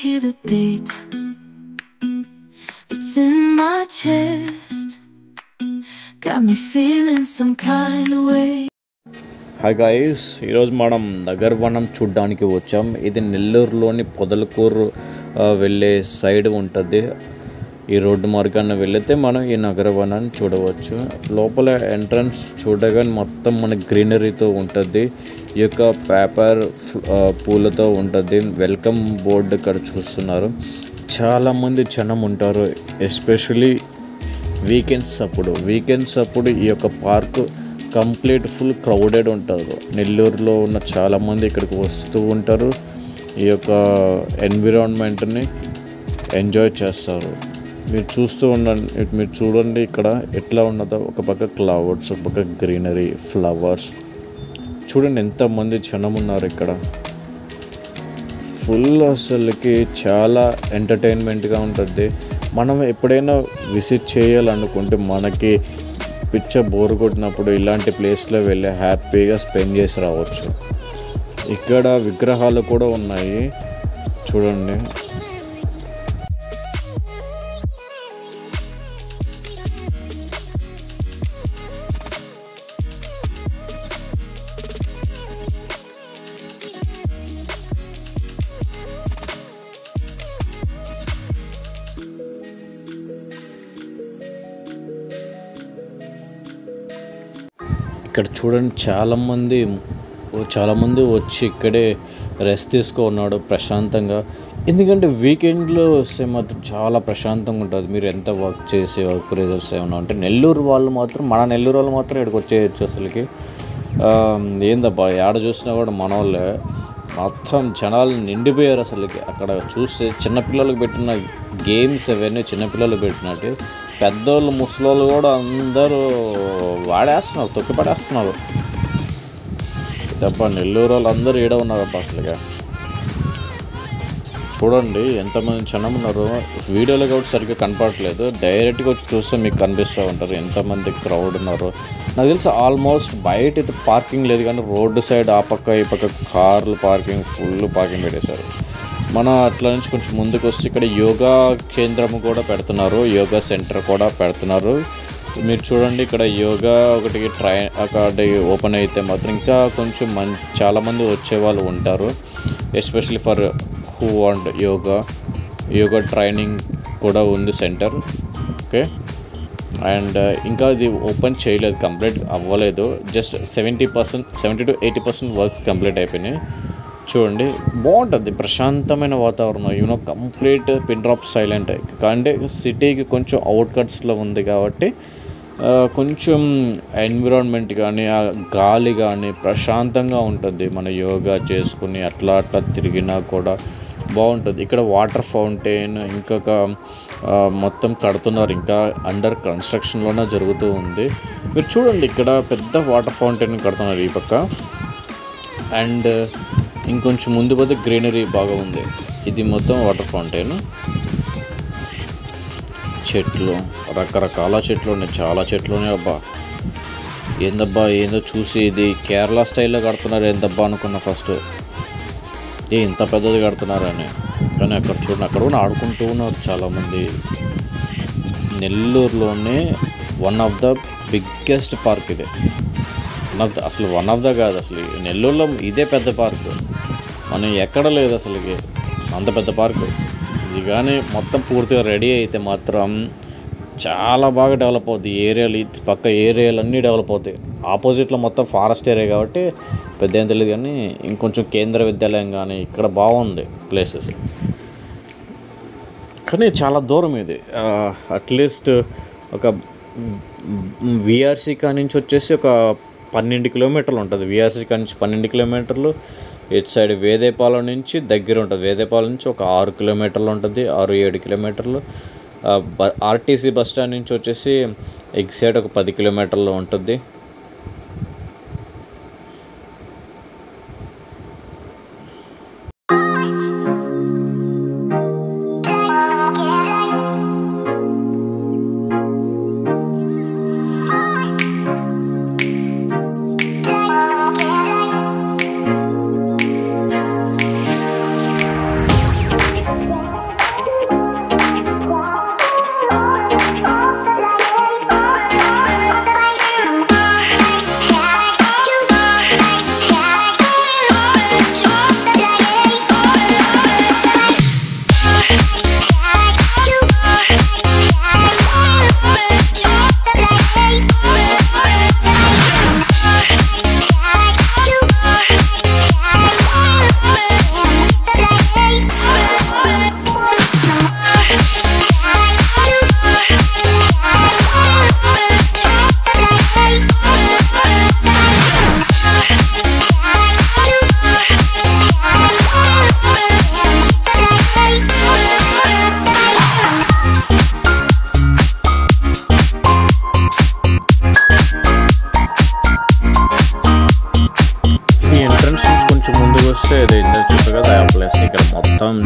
hear the beat. It's in my chest. Got me feeling some kind of way. Hi guys, ఈరోజు మనం నగరవనం చూడ్డానికి వచ్చాం. ఇది నెల్లూరులోని పొదలకూరు వెళ్ళే సైడ్ ఉంటుంది. ఈ రోడ్డు మార్గాన్ని వెళితే మనం ఈ నగరవనాన్ని చూడవచ్చు. లోపల ఎంట్రన్స్ చూడగానే మొత్తం మన గ్రీనరీతో ఉంటుంది. ఈ యొక్క పేపర్ పూలతో ఉంటుంది. వెల్కమ్ బోర్డు ఇక్కడ చూస్తున్నారు. చాలామంది జనం ఉంటారు, ఎస్పెషలీ వీకెండ్స్ అప్పుడు ఈ యొక్క పార్కు కంప్లీట్ ఫుల్ క్రౌడెడ్ ఉంటారు. నెల్లూరులో ఉన్న చాలామంది ఇక్కడికి వస్తూ ఉంటారు. ఈ యొక్క ఎన్విరాన్మెంట్ని ఎంజాయ్ చేస్తారు. మీరు చూడండి ఇక్కడ ఎట్లా ఉన్నదో. ఒక పక్క క్లౌడ్స్, ఒక పక్క గ్రీనరీ, ఫ్లవర్స్. చూడండి ఎంతమంది జనం ఉన్నారు ఇక్కడ. ఫుల్ అసలుకి చాలా ఎంటర్టైన్మెంట్గా ఉంటుంది. మనం ఎప్పుడైనా విజిట్ చేయాలనుకుంటే మనకి బోర్ కొట్టినప్పుడు ఇలాంటి ప్లేస్లో వెళ్ళి హ్యాపీగా స్పెండ్ చేసి రావచ్చు. ఇక్కడ విగ్రహాలు కూడా ఉన్నాయి చూడండి. ఇక్కడ చూడండి చాలామంది వచ్చి ఇక్కడే రెస్ట్ తీసుకున్నాడు ప్రశాంతంగా. ఎందుకంటే వీకెండ్లో వస్తే మాత్రం చాలా ప్రశాంతంగా ఉంటుంది. మీరు ఎంత వర్క్ ప్రెజర్స్ ఏమన్నా అంటే మన నెల్లూరు వాళ్ళు మాత్రం ఇక్కడికి వచ్చేయచ్చు. అసలుకి ఏందబ్బా ఏడ చూసినా కూడా మన వాళ్ళే. మొత్తం జనాలు నిండిపోయారు అసలుకి. అక్కడ చూస్తే చిన్నపిల్లలకు పెట్టిన గేమ్స్ అవన్నీ చిన్నపిల్లలకు పెట్టినట్టు, పెద్దోళ్ళు ముసలోళ్ళు కూడా అందరూ వాడేస్తున్నారు, తొక్కి పడేస్తున్నారు. తప్ప నెల్లూరు వాళ్ళు అందరూ ఈడ ఉన్నారు అబ్బా. అసలుగా చూడండి ఎంతమంది జనం ఉన్నారు. వీడియోలో కూడా సరిగ్గా కనపడట్లేదు, డైరెక్ట్గా వచ్చి చూస్తే మీకు కనిపిస్తూ ఉంటారు ఎంతమంది క్రౌడ్ ఉన్నారు. నాకు తెలిసి ఆల్మోస్ట్ బయట అయితే పార్కింగ్ లేదు, కానీ రోడ్డు సైడ్ ఆ పక్క ఈ పక్క కార్లు పార్కింగ్ ఫుల్ పార్కింగ్ పెట్టేశారు. మనం అట్లా నుంచి కొంచెం ముందుకు వస్తే ఇక్కడ యోగా కేంద్రం కూడా పెడుతున్నారు, యోగా సెంటర్ కూడా పెడుతున్నారు. మీరు చూడండి ఇక్కడ యోగా ఒకటి ఓపెన్ అయితే మాత్రం ఇంకా కొంచెం చాలామంది వచ్చేవాళ్ళు ఉంటారు. Especially for who want yoga training కూడా ఉంది సెంటర్. ఓకే, అండ్ ఇంకా ఇది ఓపెన్ చేయలేదు, కంప్లీట్ అవ్వలేదు. జస్ట్ 70 to 80% వర్క్స్ కంప్లీట్ అయిపోయినాయి. చూడండి బాగుంటుంది, ప్రశాంతమైన వాతావరణం. Complete pin drop silent. అంటే సిటీకి కొంచెం అవుట్కట్స్లో ఉంది కాబట్టి కొంచెం ఎన్విరాన్మెంట్ కానీ ఆ గాలి కానీ ప్రశాంతంగా ఉంటుంది. మన యోగా చేసుకుని అట్లా తిరిగినా కూడా బాగుంటుంది. ఇక్కడ వాటర్ ఫౌంటైన్ ఇంకొక మొత్తం కడుతున్నారు, ఇంకా అండర్ కన్స్ట్రక్షన్లోనే జరుగుతూ ఉంది. మీరు చూడండి ఇక్కడ పెద్ద వాటర్ ఫౌంటైన్ కడుతున్నారు ఈ పక్క. అండ్ ఇంకొంచెం ముందు పోతే గ్రీనరీ బాగా ఉంది. ఇది మొత్తం వాటర్ ఫౌంటైన్. చెట్లు, రకరకాల చెట్లు ఉన్నాయి, చాలా చెట్లు ఉన్నాయి. అబ్బా ఏందో చూసి ఇది కేరళ స్టైల్లో కడుతున్నారు ఏందబ్బా అనుకున్నా ఫస్ట్, ఇంత పెద్దది కడుతున్నారని. కానీ అక్కడ చూడండి, అక్కడ కూడా ఆడుకుంటూ ఉన్నారు చాలామంది. నెల్లూరులోనే one of the biggest park ఇది. అసలు వన్ ఆఫ్ ద కాదు, అసలు నెల్లూరులో ఇదే పెద్ద పార్కు. మనం ఎక్కడ లేదు అసలుకి అంత పెద్ద పార్కు ఇది. కానీ మొత్తం పూర్తిగా రెడీ అయితే మాత్రం చాలా బాగా డెవలప్ అవుతుంది. ఏరియాలు పక్క ఏరియాలన్నీ డెవలప్ అవుతాయి. ఆపోజిట్లో మొత్తం ఫారెస్ట్ ఏరియా కాబట్టి పెద్ద ఏం తెలియదు, కానీ ఇంకొంచెం కేంద్ర విద్యాలయం కానీ ఇక్కడ బాగుంది ప్లేసెస్. కానీ చాలా దూరం ఇది. అట్లీస్ట్ ఒక విఆర్సీ కానించి వచ్చేసి ఒక 12 కిలోమీటర్లు ఉంటుంది. విఆర్సీ కానించి 12 కిలోమీటర్లు. ఇటు సైడ్ వేదేపాలెం నుంచి దగ్గర ఉంటుంది. వేదేపాలెం నుంచి ఒక 6 కిలోమీటర్లు ఉంటుంది, 6-7 కిలోమీటర్లు. ఆర్టీసీ బస్ స్టాండ్ నుంచి వచ్చేసి ఎగ్ సైడ్ ఒక 10 కిలోమీటర్లు ఉంటుంది. మొత్తం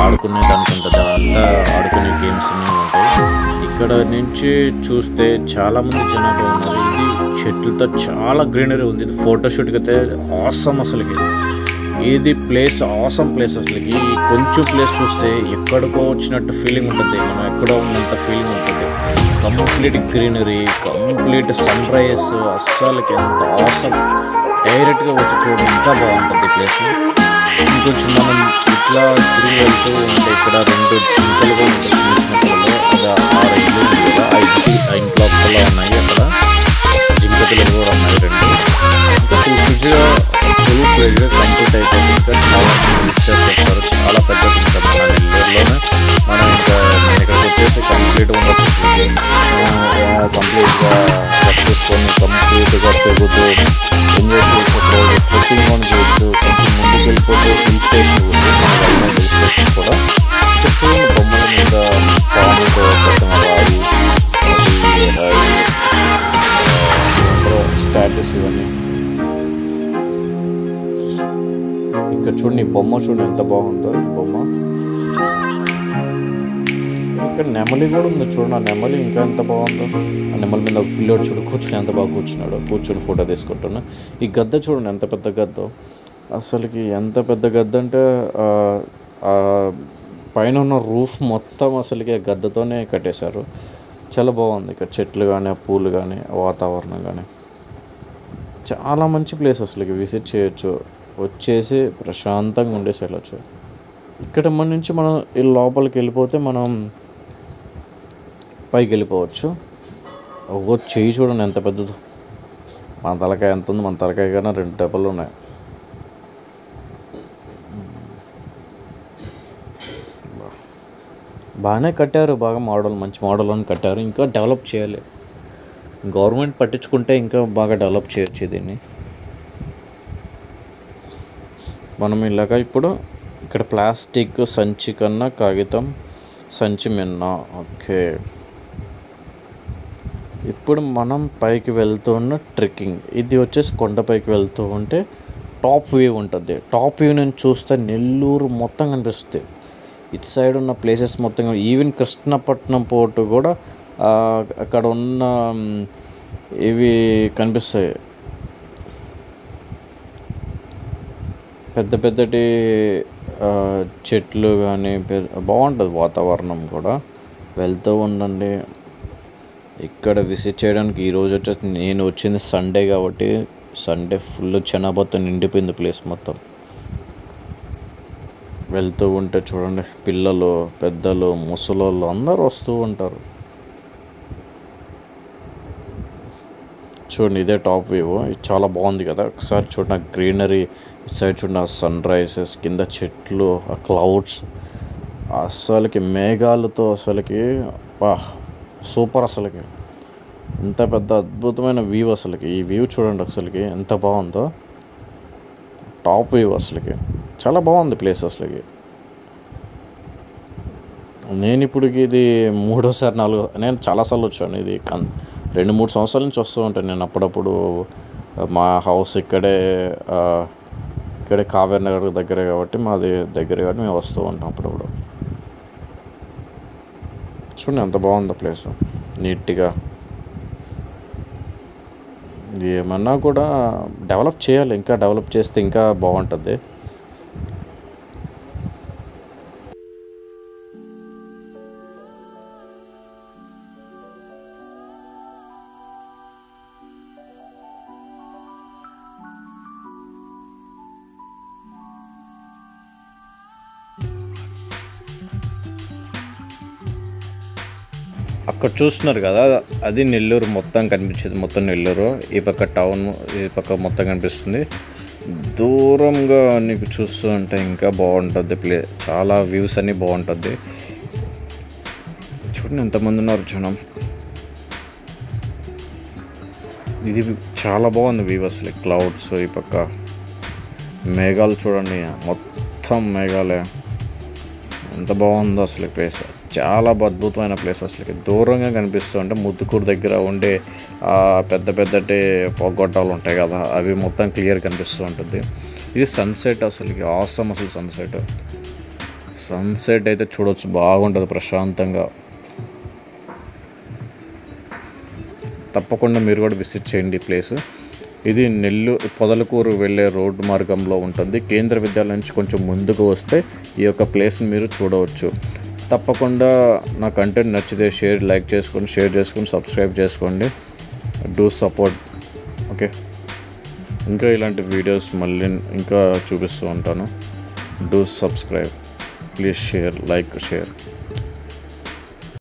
ఆడుకునేదానికి ఉంటుంది, అంతా ఆడుకునే గేమ్స్ అన్నీ ఉంటాయి. ఇక్కడ నుంచి చూస్తే చాలామంది జనాలు ఉన్నారు. ఇది చెట్లతో చాలా గ్రీనరీ ఉంది. ఇది ఫోటోషూట్కి అయితే ఆసమ్ అసలుకి. ఇది ప్లేస్ ఆసమ్ ప్లేస్ అసలుకి. కొంచెం ప్లేస్ చూస్తే ఎక్కడికో వచ్చినట్టు ఫీలింగ్ ఉంటుంది, మనం ఎక్కడో ఉన్నంత ఫీలింగ్ ఉంటుంది. Complete greenery, complete sunrise, అస్సలకి ఎంత ఆసమ్. డైరెక్ట్గా వచ్చి చూడడం ఇంకా బాగుంటుంది ఈ ప్లేస్. ఇంకొంచెం మనం ఇట్లా తిరిగి వెళ్తూ ఉంటే ఇక్కడ 2 జింకలుగా ఉంటాయి, చిన్న పిల్లలు. అది 6 ఇల్లు ఉంది కదా, ఆ ఇంట్లో పిల్లలు ఉన్నాయి. అక్కడ జింక పిల్లలు కూడా ఉన్నాయి 2. ఇంకా ఫుల్గా కంప్లీట్ అయిపోయింది. ఇంకా చాలా మంది విజిటర్స్ వస్తారు. చాలా పెద్దది ఉంటుంది మన నెల్లూరులోనే. మనం ఇంకా ఇక్కడికి వచ్చేసి కంప్లీట్గా ఉండొచ్చు. కంప్లీట్గా వర్క్ చేసుకొని కంప్లీట్గా తిరుగుతూ ఎంజాయ్ చేయొచ్చు. రోజు ట్రెక్కింగ్ కూడా చేయొచ్చు. కొంచెం ముందుకు వెళ్ళిపోతే హిల్ స్టేషన్ ఉంది, మన వైజాగ్ హిల్ స్టేషన్ కూడా. చూడండి బొమ్మల మీద పాములతో పెట్టిన రాయి స్టాట్యూస్ ఇవన్నీ. ఇక్కడ చూడండి ఈ బొమ్మ, చూడండి ఎంత బాగుందో ఈ బొమ్మ. ఇక్కడ నెమలి కూడా ఉంది చూడండి. ఆ నెమలి ఇంకా ఎంత బాగుందో. ఆ నెమలి మీద ఒక పిల్లోడు చూడు కూర్చుని ఎంత బాగా కూర్చున్నాడు. కూర్చొని ఫోటో తీసుకుంటున్నా. ఈ గద్ద చూడండి ఎంత పెద్ద గద్ద అసలుకి. ఎంత పెద్ద గద్ద అంటే పైన ఉన్న రూఫ్ మొత్తం అసలుకి గద్దతోనే కట్టేశారు. చాలా బాగుంది. ఇక్కడ చెట్లు కానీ, పూలు కానీ, వాతావరణం కానీ చాలా మంచి ప్లేస్ అసలుకి. విజిట్ చేయొచ్చు, వచ్చేసి ప్రశాంతంగా ఉండేసి వెళ్ళచ్చు. ఇక్కడ మన నుంచి మనం ఈ లోపలికి వెళ్ళిపోతే మనం పైకి వెళ్ళిపోవచ్చు. ఒక చెయ్యి చూడండి ఎంత పెద్దదో. మన తలకాయ ఎంత ఉంది, మన తలకాయ కన్నా 2 డబ్బలు ఉన్నాయి. బాగానే కట్టారు, బాగా మోడల్, మంచి మోడల్ అని కట్టారు. ఇంకా డెవలప్ చేయాలి, గవర్నమెంట్ పట్టించుకుంటే ఇంకా బాగా డెవలప్ చేయొచ్చు దీన్ని. మనం ఇలాగా ఇప్పుడు ఇక్కడ ప్లాస్టిక్ సంచి కన్నా కాగితం సంచి మిన్న. ఓకే, ఇప్పుడు మనం పైకి వెళ్తున్న ట్రెక్కింగ్. ఇది వచ్చేసి కొండపైకి వెళ్తూ ఉంటే టాప్ వ్యూ ఉంటుంది. టాప్ వ్యూ నుంచి చూస్తే నెల్లూరు మొత్తం కనిపిస్తుంది. ఇటు సైడ్ ఉన్న ప్లేసెస్ మొత్తం, ఈవెన్ కృష్ణపట్నం పోర్టు కూడా అక్కడ ఉన్న ఇవి కనిపిస్తాయి. పెద్ద పెద్దటి చెట్లు కానీ బాగుంటుంది వాతావరణం కూడా. వెళ్తూ ఉండండి. ఇక్కడ విజిట్ చేయడానికి ఈరోజు వచ్చేసి నేను వచ్చింది సండే కాబట్టి సండే ఫుల్ జనాభాతో నిండిపోయింది ప్లేస్ మొత్తం. వెళ్తూ ఉంటే చూడండి పిల్లలు, పెద్దలు, ముసలోళ్ళు అందరూ వస్తూ ఉంటారు. చూడండి ఇదే టాప్ వ్యూ. ఇది చాలా బాగుంది కదా. ఒకసారి చూడండి గ్రీనరీ, ఇటు సైడ్ చూడండి సన్ రైజెస్, కింద చెట్లు, ఆ క్లౌడ్స్, అసలుకి మేఘాలతో అసలుకి సూపర్. అసలుకి ఎంత పెద్ద అద్భుతమైన వ్యూ అసలుకి. ఈ వ్యూ చూడండి అసలుకి ఎంత బాగుందో. టాప్ వ్యూ అసలుకి చాలా బాగుంది ప్లేస్ అసలుకి. నేను ఇప్పటికి ఇది 3వ సారి 4, నేను చాలాసార్లు వచ్చాను. ఇది 2-3 సంవత్సరాల నుంచి వస్తూ ఉంటాను నేను. అప్పుడప్పుడు మా హౌస్ ఇక్కడే కావేరి నగర్ దగ్గరే కాబట్టి, మాది దగ్గరే కాబట్టి మేము వస్తూ ఉంటాం అప్పుడప్పుడు. చూడండి ఎంత బాగుందో ప్లేస్, నీట్గా. ఏమన్నా కూడా డెవలప్ చేయాలి, ఇంకా డెవలప్ చేస్తే ఇంకా బాగుంటుంది. అక్కడ చూస్తున్నారు కదా, అది నెల్లూరు మొత్తం కనిపించేది. మొత్తం నెల్లూరు ఈ పక్క టౌన్, ఈ పక్క మొత్తం కనిపిస్తుంది. దూరంగా నీకు చూస్తూ ఉంటే ఇంకా బాగుంటుంది చాలా వ్యూస్ అన్నీ బాగుంటుంది. చూడండి ఎంతమంది ఉన్నారు జనం. ఇది చాలా బాగుంది వ్యూ అసలు. క్లౌడ్స్, ఈ పక్క మేఘాలు చూడండి, మొత్తం మేఘాలే. ఎంత బాగుందో అసలు ప్లేస్. చాలా అద్భుతమైన ప్లేస్ అసలుకి. దూరంగా కనిపిస్తూ ఉంటే ముద్దుకూరు దగ్గర ఉండే పెద్ద పెద్దటి పొగొట్టాలు ఉంటాయి కదా, అవి మొత్తం క్లియర్ కనిపిస్తూ ఉంటుంది. ఇది సన్సెట్ అసలుకి ఆసమ్. అసలు సన్సెట్ సన్సెట్ అయితే చూడవచ్చు, బాగుంటుంది ప్రశాంతంగా. తప్పకుండా మీరు కూడా విజిట్ చేయండి ఈ ప్లేస్. ఇది పొదలకూరు వెళ్ళే రోడ్డు మార్గంలో ఉంటుంది. కేంద్ర విద్యాలయం నుంచి కొంచెం ముందుకు వస్తే ఈ యొక్క ప్లేస్ని మీరు చూడవచ్చు. తప్పకుండా నా కంటెంట్ నచ్చితే లైక్ చేసుకొని, షేర్ చేసుకొని, సబ్స్క్రైబ్ చేసుకోండి. Do support. ఓకే, ఇంకా ఇలాంటి వీడియోస్ మళ్ళీ ఇంకా చూపిస్తూ ఉంటాను. Do subscribe, please share, like, share.